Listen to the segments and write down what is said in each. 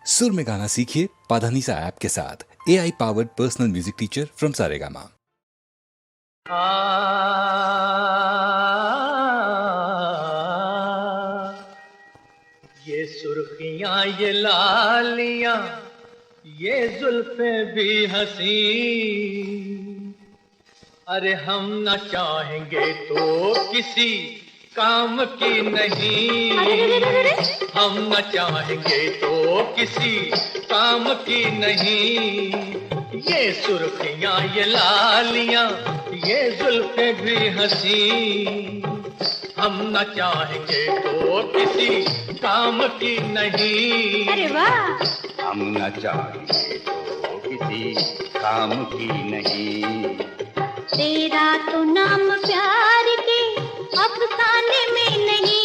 सुर में गाना सीखिए पाधानीसा ऐप के साथ। AI powered personal music teacher from Saregama. ये सुर्खियां ये लालियां ये जुल्फे भी हंसी, अरे हम न चाहेंगे तो किसी काम की नहीं। हम न चाहेंगे तो किसी काम की नहीं। ये सुर्खियां ये लालियां ये जुल्फे भी हंसी, हम न चाहेंगे तो किसी काम की नहीं। अरे वाह! हम न चाहेंगे तो किसी काम की नहीं। तेरा तो नाम प्यार के अफसाने में नहीं।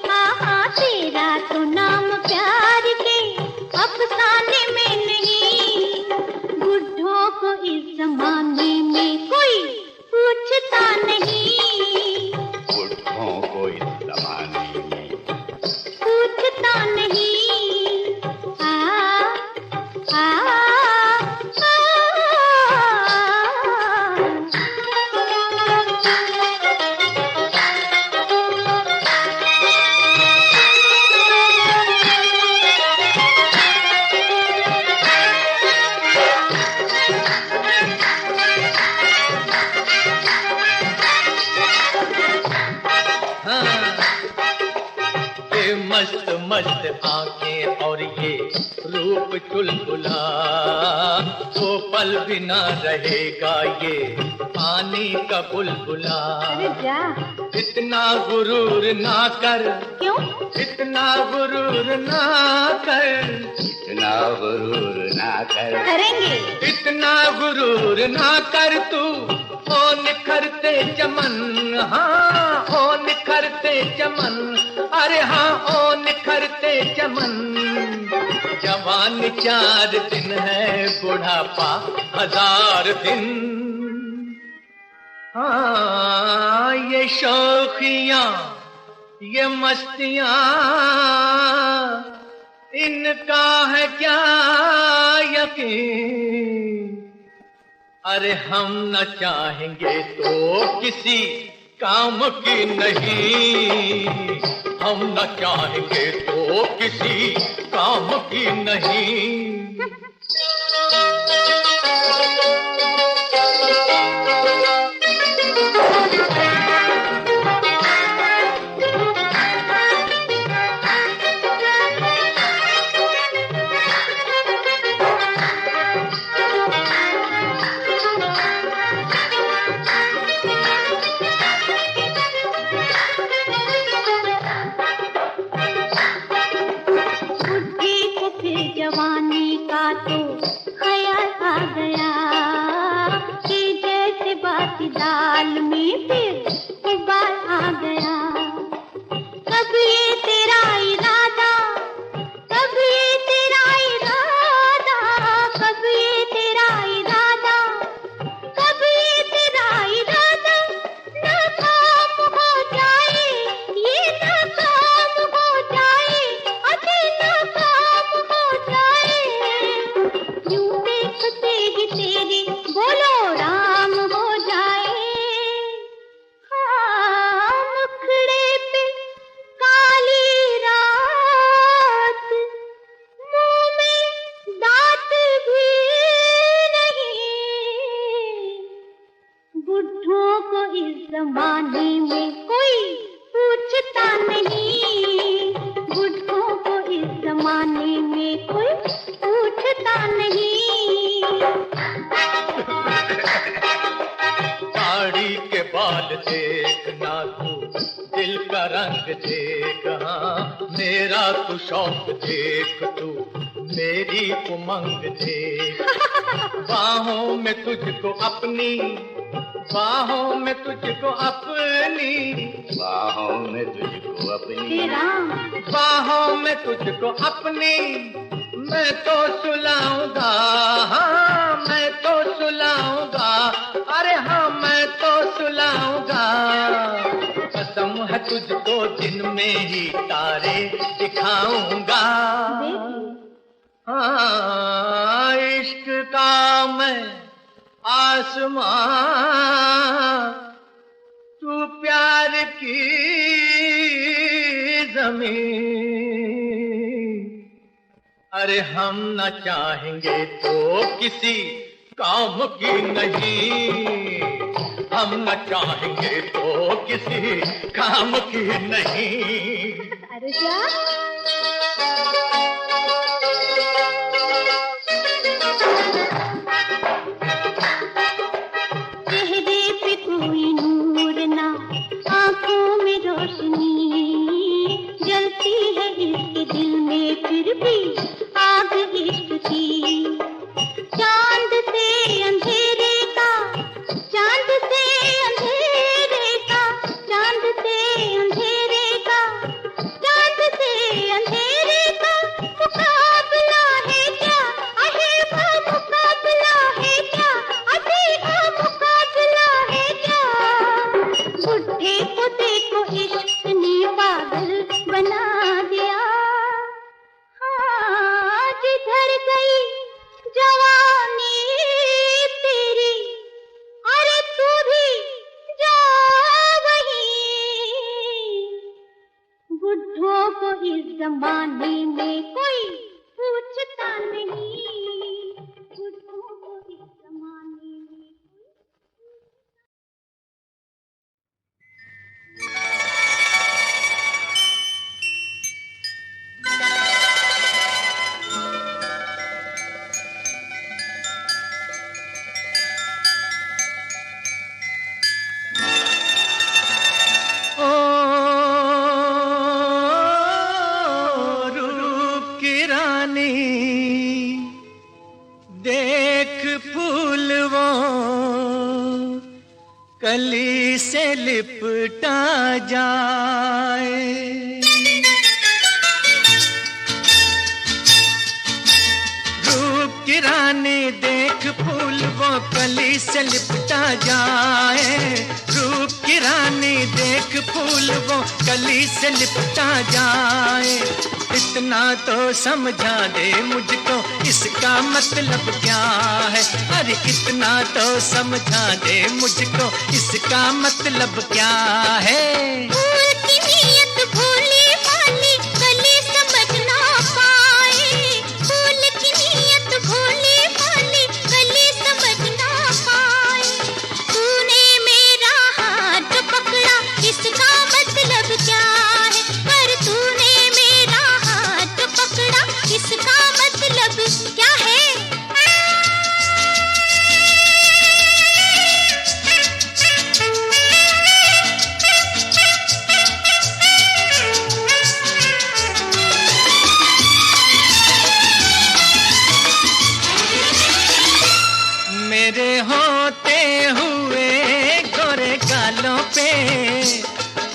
हाँ, तेरा तो नाम प्यार के अफसाने में नहीं। बुढ़ों को इस जमाने में कोई पूछता नहीं। बुढ़ों को इस जमाने में पूछता नहीं। मस्त मस्त आंखें और ये रूप चुलबुला, वो पल भी ना रहेगा ये पानी का बुलबुला। अरे जा! इतना गुरूर ना कर। क्यों? इतना गुरूर ना कर। इतना गुरूर ना कर। करेंगे। इतना गुरूर ना कर तू, ओ निखरते चमन। हाँ, ओ निखरते चमन। अरे हाँ, ओ निखरते चमन। जवानी 4 दिन है, बुढ़ापा 1000 दिन। हाँ, ये शौखियां ये मस्तियां इनका है क्या यकीन। अरे हम न चाहेंगे तो किसी काम की नहीं। हम न चाहेंगे तो किसी काम की नहीं। जवानी का तो ख्याल आ गया कि जैसे बाती दाल में फिर उबाल आ गया। कब ये तेरा इरादा, कब ये तेरा इरादा, कब ये तेरा इरादा, कब ये तेरा इरादा नाकाम हो जाए। ये नाकाम हो जाए, अरे नाकाम हो जाए। यूं देखते ही तेरे बोलो राम हो जाए। हाँ, मुखड़े पे काली रात, मुंह में दांत भी नहीं। बुढ़ों को इस जमाने में कोई पूछता नहीं। बुढ़ों को इस जमाने में कोई पूछता नहीं। साड़ी के बाल देखना तू, दिल का रंग देख। हाँ, मेरा तू शौक देख, तू मेरी उमंग देख। बाहों में तुझको अपनी, बाहों में तुझको अपनी, बाहों में तुझको अपनी, बाहों में तुझको अपनी मैं तो सुलाऊंगा। हाँ, मैं तो सुलाऊंगा। अरे हाँ, मैं तो सुलाऊंगा। कसम है तुझको दिन में ही तारे दिखाऊंगा। मैं आसमां, तू प्यार की जमीन। अरे हम न चाहेंगे तो किसी काम की नहीं, हम न चाहेंगे तो किसी काम की नहीं। अरे क्या चेहरे पे कोई नूर ना, आंखों में रोशनी जलती है इसके दिल में, फिर भी आग इश्क की। चांद से अंधेरे का, चांद से अंधेरे का, चांद से अंधेरे का, चांद से अंधेरे का मुकाबला है क्या? अहे वो मुकाबला है क्या? अभी वो मुकाबला है क्या? बुढ़े को देखो इश्क ने पागल बना दिया। हाँ जिधर गई जवानी तेरी, अरे तू भी जा वहीं। बुढ़ों को इस जमाने में कोई पूछता नहीं, बुढ़ों को इस जमाने में ओ रूप की रानी, देख फूल वो कली से लिपटा जाए। रूप की रानी देख फूल वो कली से लिपटा जाए। रूप की रानी देख फूल वो कली से लिपटा जाए। इतना तो समझा दे मुझको इसका मतलब क्या है? अरे इतना तो समझा दे मुझको इसका मतलब क्या है? फूल की नीयत भोली भाली कली समझ ना पाए। फूल की नीयत भोली भाली कली समझ ना पाए। तूने मेरा हाथ जो पकड़ा इसका मतलब क्या है? पर तूने मेरा हाथ जो पकड़ा इसका मतलब क्या है? मेरे होते हुए गोरे गालों पे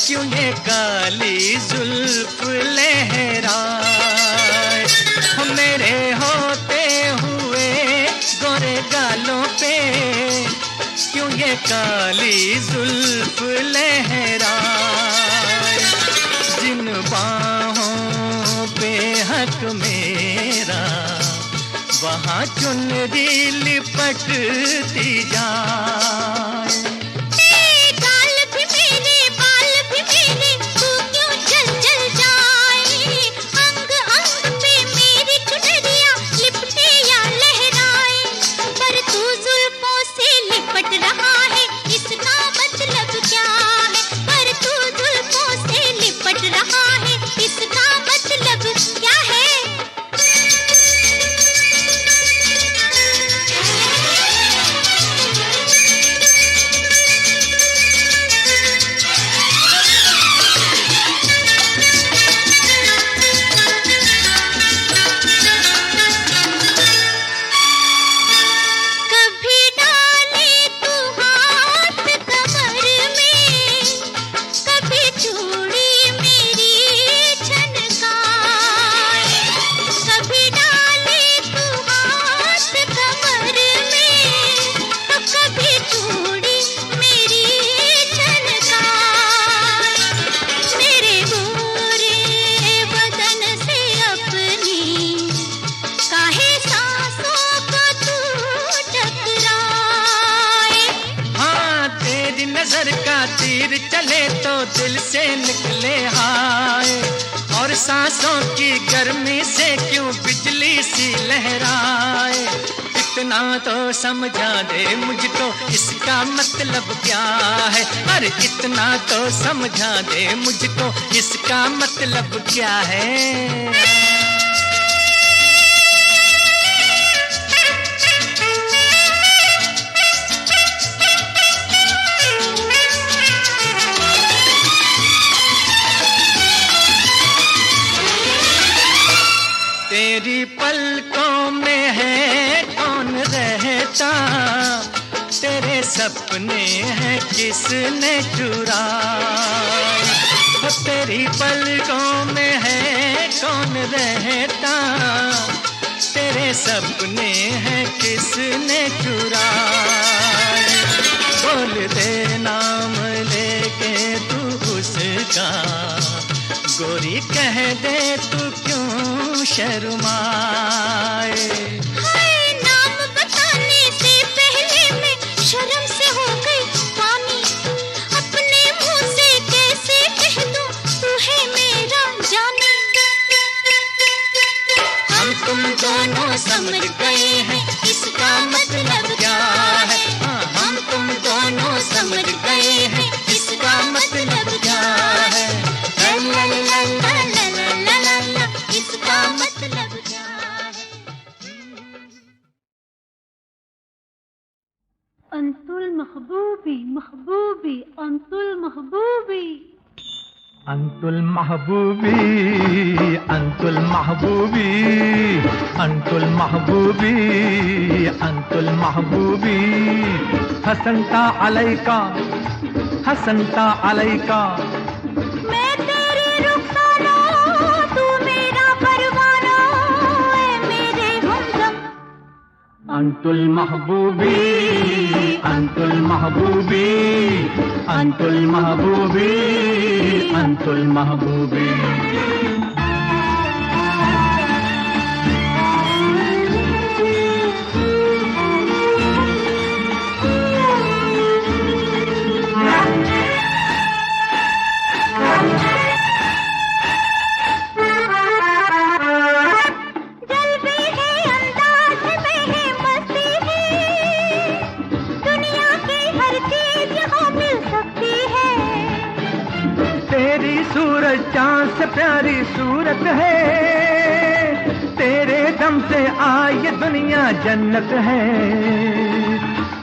क्यों ये काली जुल्फ लहराए? मेरे होते हुए गोरे गालों पे क्यों ये काली जुल्फ लहराए? जिन बाहों पे हक मेरा वहाँ चुनरी लिपटती जाए। गाल भी मेरे बाल भी मेरे तू क्यों जल जल जाए? अंग अंग पे मेरी चुनरिया लिपटे या लहराए। पर तू जुल्फों से लिपट रहा है इसका मतलब क्या है? पर तू जुल्फों से लिपट रहा है इसका मतलब क्या है? फिर चले तो दिल से निकले हाय, और सांसों की गर्मी से क्यों बिजली सी लहराए। इतना तो समझा दे मुझको इसका मतलब क्या है, अरे इतना तो समझा दे मुझको इसका मतलब क्या है। तेरी पलकों में है कौन रहता, तेरे सपने हैं किसने चुराए। तेरी पलकों में है कौन रहता, तेरे सपने हैं किसने चुराए। बोल दे नाम लेके तू उसका, गोरी कह दे तू क्यों शर्माए। हाय नाम बताने से पहले मैं शर्म से हो गई पानी, अपने मुंह से कैसे कह दूं तू है मेरा जाने। हम तुम दोनों समझ गए हैं इसका मतलब क्या है, हाँ हम तुम दोनों समझ गए हैं इसका मतलब क्या है। ला ला ला ला ला ला ला ला, इसका मतलब क्या है। अंतुल महबूबी महबूबी अंतुल महबूबी अंतुल महबूबी अंतुल महबूबी अंतुल महबूबी अंतुल महबूबी हसनता अलैका हसनता अलैका। मैं तेरी रुखसाना तू मेरा परवाना ऐ मेरे हमदम। अंतुल महबूबी अंतुल महबूबी अंतुल महबूबी अंतुल महबूबी। सूरज चांद से प्यारी सूरत है, तेरे दम से आई दुनिया जन्नत है।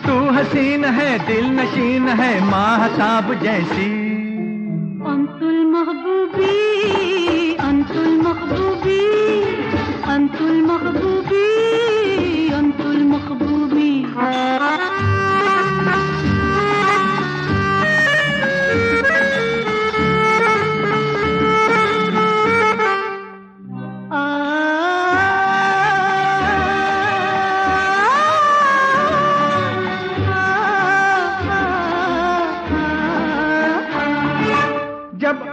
तू हसीन है दिल नशीन है माहताब जैसी। अंतुल महबूबी अंतुल महबूबी अंतुल महबूबी अंतुल महबूबी।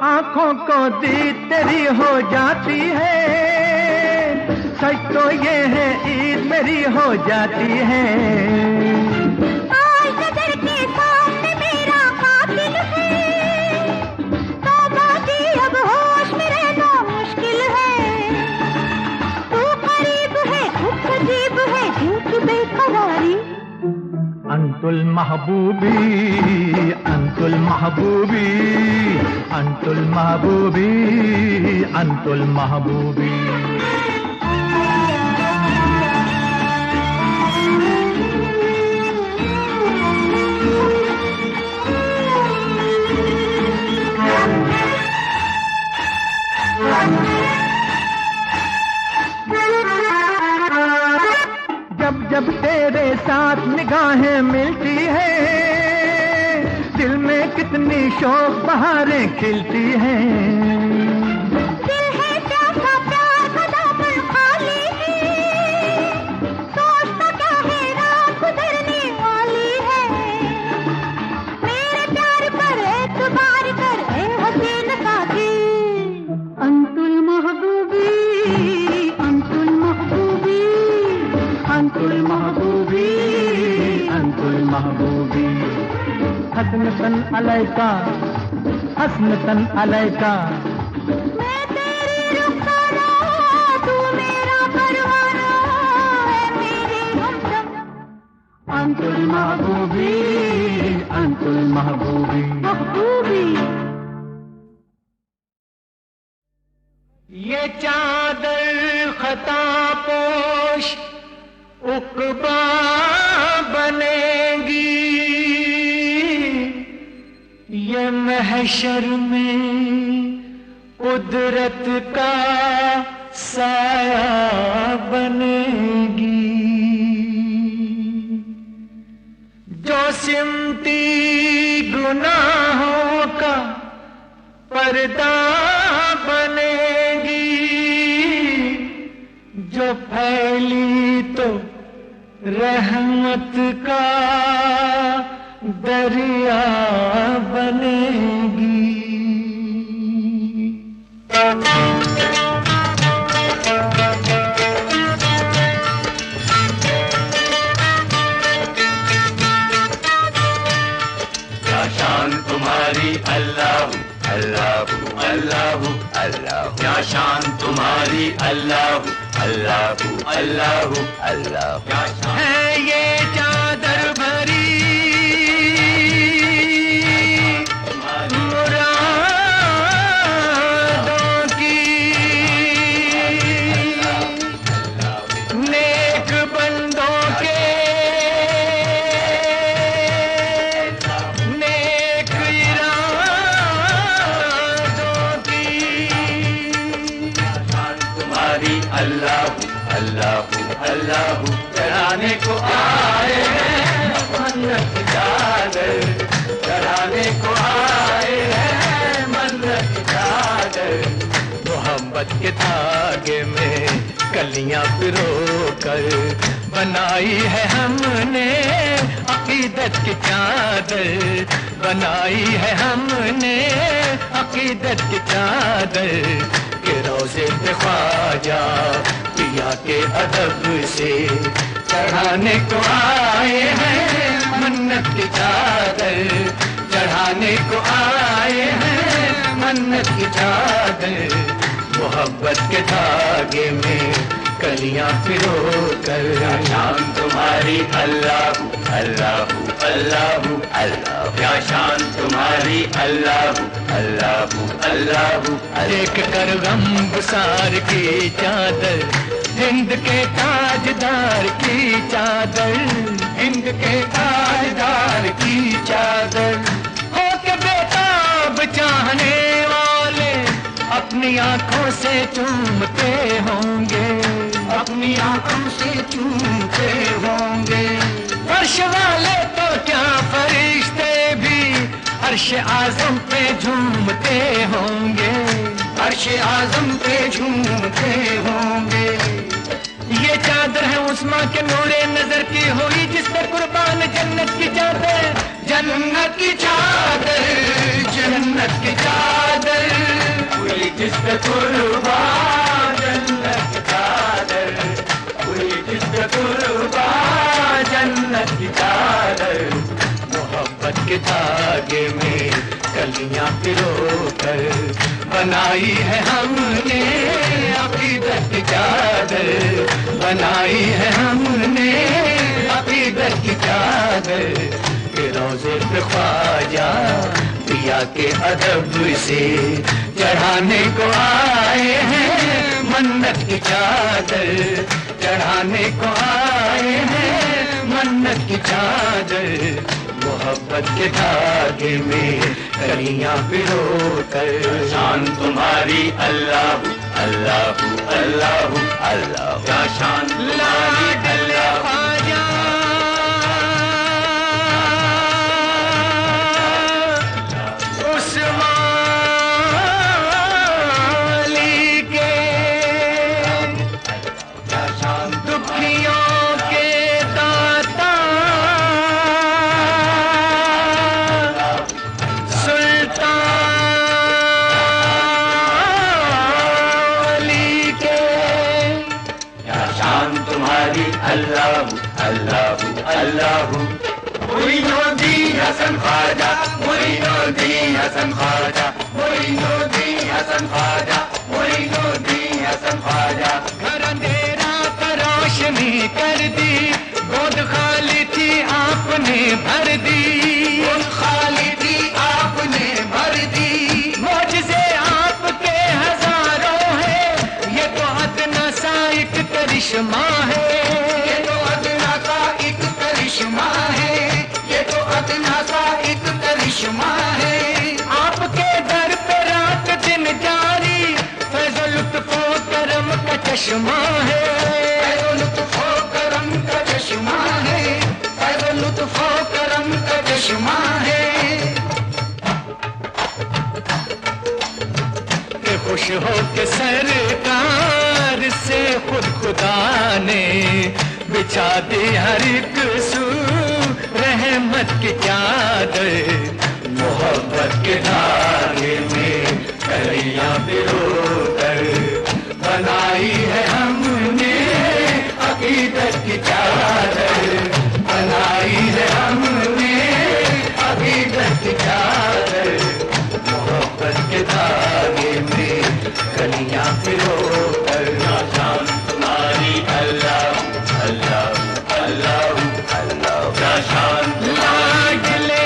आँखों को दीद तेरी हो जाती है, सच तो ये है ईद मेरी हो जाती है। आज नजर के सामने मेरा कातिल है, तौबा की अब होश में रहना मुश्किल है। तू करीब है खुद अजीब है दिल की बेकरारी। अंतुल महबूबी अंतुल महबूबी अंतुल महबूबी अंतुल महबूबी। जब जब तेरे साथ निगाहें मिलती है, दिल में कितनी शौक बहारें खिलती हैं। दिल है प्यासा प्यार का दामन खाली है, सोचता क्या है रात गुजरने वाली है। मेरे प्यार पर एतबार कर ए हसीन साथी। अंतुल महबूबी अंतुल महबूबी अंतुल महबूबी अंतुल महबूबी। हसनतन अलैका हसनतन अलैका। मैं तेरी रुखसाना, तू मेरा परवाना है मेरी हमदम। अंतुल महबूबी, अंतुल महबूबी, महबूबी। ये चादर खता पोश उक़बा बनेगी, ये महशर में कुदरत का साया बनेगी। जो सिमटी गुनाहों का पर्दा बनेगी, जो फैली तो रहमत का दरिया बनेगी। क्या शान तुम्हारी अल्लाह अल्लाह अल्लाह अल्लाह, क्या शान तुम्हारी अल्लाह अल्लाह अल्लाह अल्लाह, क्या शान है ये चादर भरी मुरादों की, नेक बंदों के नेक इरादों की। तुम्हारी अल्लाह अल्लाह अल्लाह, चढ़ाने को आए हैं मन्नत की चादर, चढ़ाने को आए हैं मन्नत की चादर। मोहब्बत के धागे में कलियां पिरो कर बनाई है हमने अकीदत की चादर, बनाई है हमने अकीदत की चादर। के रोज़े पे ख्वाजा पिया के अदब से चढ़ाने को आए हैं मन्नत की चादर, चढ़ाने को आए हैं मन्नत की चादर। मोहब्बत के धागे में कलियां पिरो कर, शान तुम्हारी अल्लाह अल्लाह अल्लाह अल्लाह, क्या शान तुम्हारी अल्लाह अल्लाह अल्लाह। देख कर गम गुसार की चादर, हिंद के ताजदार की चादर, हिंद के ताजदार की चादर। हो के बेताब चाहने वाले अपनी आंखों से चूमते होंगे, अपनी आंखों से चूमते होंगे। फर्श वाले तो क्या फरिश्ते भी अर्श आज़म पे झूमते होंगे, अर्श आज़म पे झूमते होंगे। ये चादर है उस माँ के नूरे नजर की हुई जिस पे कुर्बान जन्नत की चादर, जन्नत की चादर, जन्नत की चादर हुई जिस पे कुर्बान जन्नत की चादर, हुई जिस पे कुर्बान जन्नत की चादर। मोहब्बत के धागे में कलियां पिरो कर बनाई है हमने अकीदत की चादर, बनाई है हमने अकीदत की चादर। के रोज़े पे ख्वाजा पिया के अदब से चढ़ाने को आए हैं मन्नत की चादर, चढ़ाने को आए हैं मन्नत की चादर। मोहब्बत के धागे में कलियां पिरो कर, शान तुम्हारी अल्लाह अल्लाह अल्लाह अल्लाह, क्या शान तुम्हारी अल्लाह ख्वाजा उस वाली के दुखियों के दाता शान तुम्हारी अल्लाह अल्लाह अल्लाह, मोइनुद्दीन हसन ख्वाजा, मोइनुद्दीन हसन ख्वाजा, मोइनुद्दीन हसन ख्वाजा, मोइनुद्दीन हसन ख्वाजा। घर अंधेरा का रोशनी कर दी, गोद खाली थी आपने भर दी, गोद खाली थी आपने भर दी। मौजज़े आपके हजारों हैं, ये तो अदना सा एक करिश्मा है, ये तो अदना सा एक करिश्मा है, ये तो अदना सा एक करिश्मा है। आपके दर पे रात दिन जारी, फैज़ लुत्फ़ो करम का चश्मा है, फैज़ लुत्फ़ो करम का चश्मा है, फैज़ लुत्फ़ो करम का चश्मा है। कि खुश हो के सरकार से खुद खुदा ने बिछा दी हर एक सू रहमत की चादर। मोहब्बत के धागे में कलियां पिरोकर बनाई है हमने अकीदत की चादर, बनाई है हमने अकीदत की चादर। मोहब्बत के धागे में कलियां पिरोकर शान तुम्हारी अल्लाह अल्लाह अल्लाह अल्लाह शान लाडले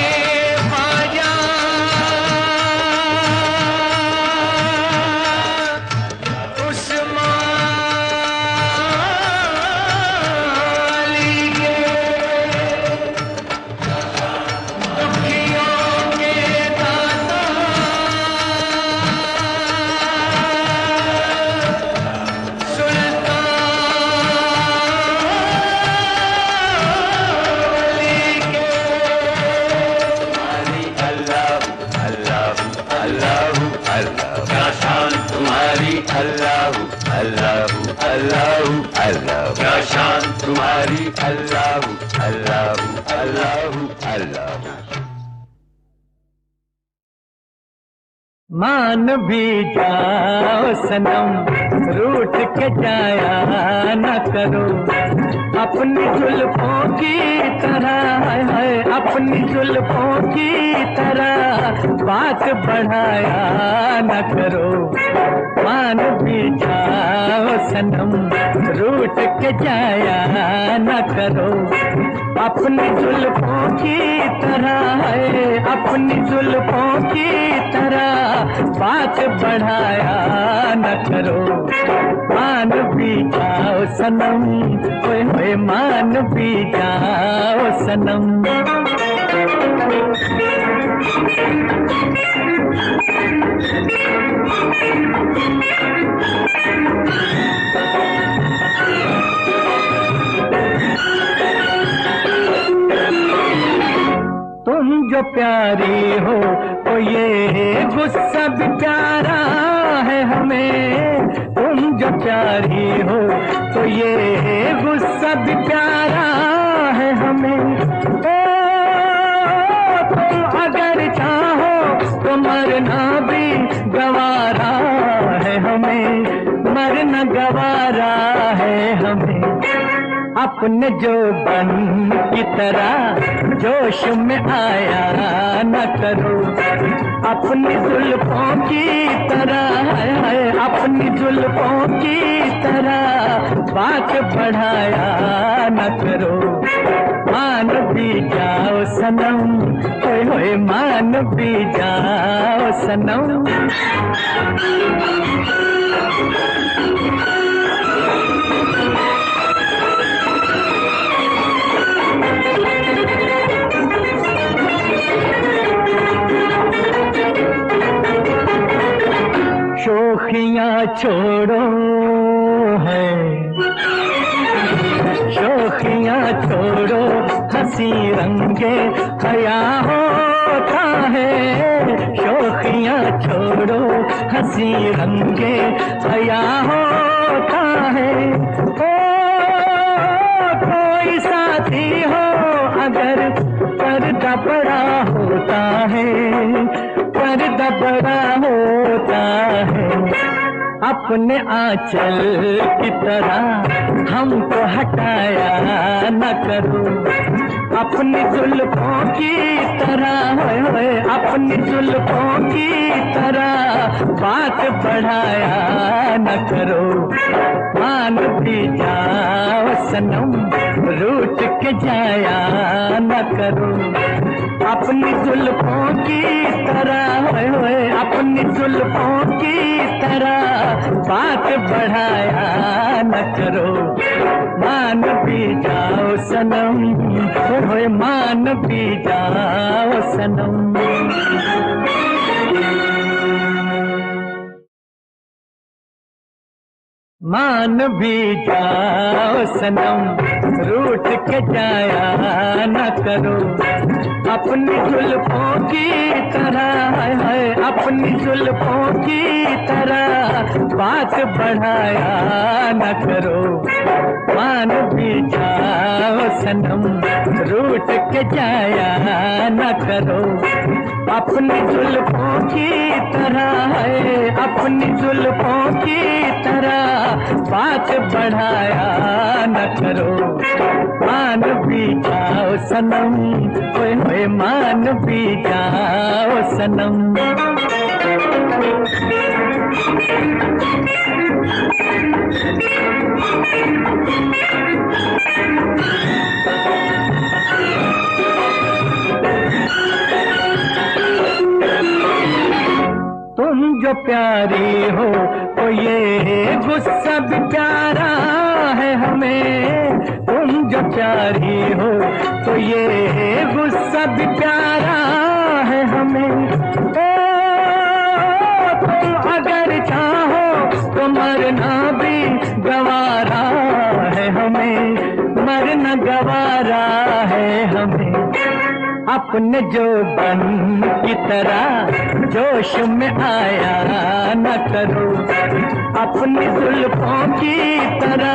क्या शान तुम्हारी अल्लाह अल्लाह अल्लाह अल्लाह। मान भी जाओ सनम, रूठ के जाया न करो, अपनी जुल्फों की तरह है, अपनी जुल्फों की तरह बात बढ़ाया न करो। मान भी जाओ सनम, रूठ के जाया न करो, अपनी जुल्फों की तरह है, अपनी जुल्फों की तरह बात बढ़ाया न करो। मान भी जाओ सनम, ओए होए मान भी जाओ सनम। तुम जो प्यारी हो तो ये गुस्सा भी प्यारा है हमें, तुम जो प्यारी हो तो ये गुस्सा भी प्यारा है हमें। ओ तुम अगर चाहो तो मरना भी गवारा है हमें, मरना गवारा है हमें। अपने जो बन की तरह जोश में आया न करो, अपनी जुल्फों की तरह है, अपनी जुल्फों की तरह बात बढ़ाया न करो। मान भी जाओ सनम, होए होए मान भी जाओ सनम। शोखियाँ छोड़ो है, शोखियाँ छोड़ो, हंसी रंगे हया होता है। शोखियाँ छोड़ो, हंसी रंगे हया होता है। ओ कोई साथी हो अगर पर्दा बड़ा होता है, पर्दा बड़ा होता है। अपने आंचल की तरह हमको हटाया न करो, अपनी जुल्फों की तरह, अपनी जुल्फों की तरह बात बढ़ाया न करो। मान भी जाओ सनम, रूठ के जाया न करो। अपनी जुल्फों की तरह, अपनी जुल्फों की तरह बात बढ़ाया न करो। मान भी जाओ सनम, मान भी जाओ सनम। मान भी जाओ सनम, रूठ के जाया न करो। अपनी जुल्फों की तरह, अपनी जुल्फों की तरह बात बढ़ाया न करो। मान भी जाओ सनम, रूठ के जाया न करो। अपनी जुल्फों की तरह, अपनी जुल्फों की तरह बात बढ़ाया न करो। मान भी जाओ सनम, ओए मान भी जाओ सनम। तुम जो प्यारी हो तो ये गुस्सा भी प्यारा है हमें। तुम जो प्यारी हो तो ये गुस्सा भी प्यारा है हमें। ओ तुम अगर चाहो तो मरना भी गवारा है हमें, मरना गवारा है हमें। अपने जो बन की तरह जोश में आया न करो। अपनी जुल्फों की तरह,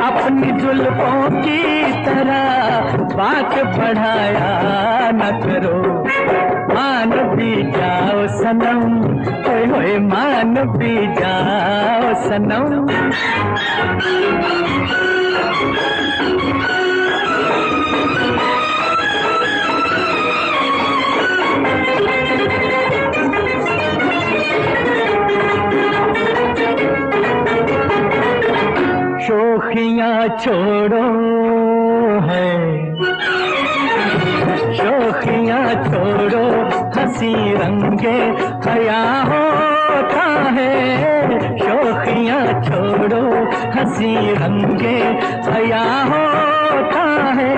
अपनी जुल्फों की तरह बात बढ़ाया न करो। मान भी जाओ सनम, होए मान भी जाओ सनम। शोखियाँ छोड़ो है, शोखियाँ छोड़ो, हंसी रंगे हया होता है। शोखियाँ छोड़ो, हंसी रंगे हया होता है।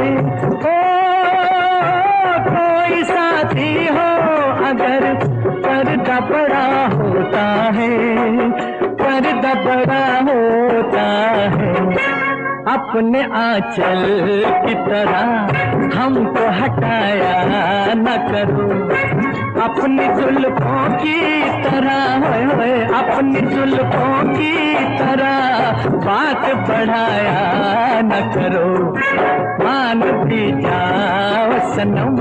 ओ कोई साथी हो अगर पर्दा बड़ा होता है, पर्दा बड़ा होता है। अपने आंचल की तरह हमको हटाया न करो। अपनी जुल्फों की तरह, अपनी जुल्फों की तरह बात बढ़ाया न करो। मान भी जाओ सनम,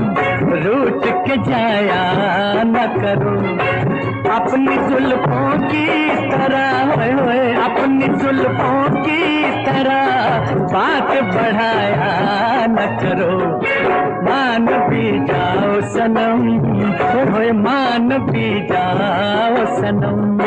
रूठ के जाया न करो। अपनी जुल्फों की तरह, अपनी जुल्फों की तरह बात बढ़ाया न करो। मान भी जाओ सनम, मान भी जाओ सनम।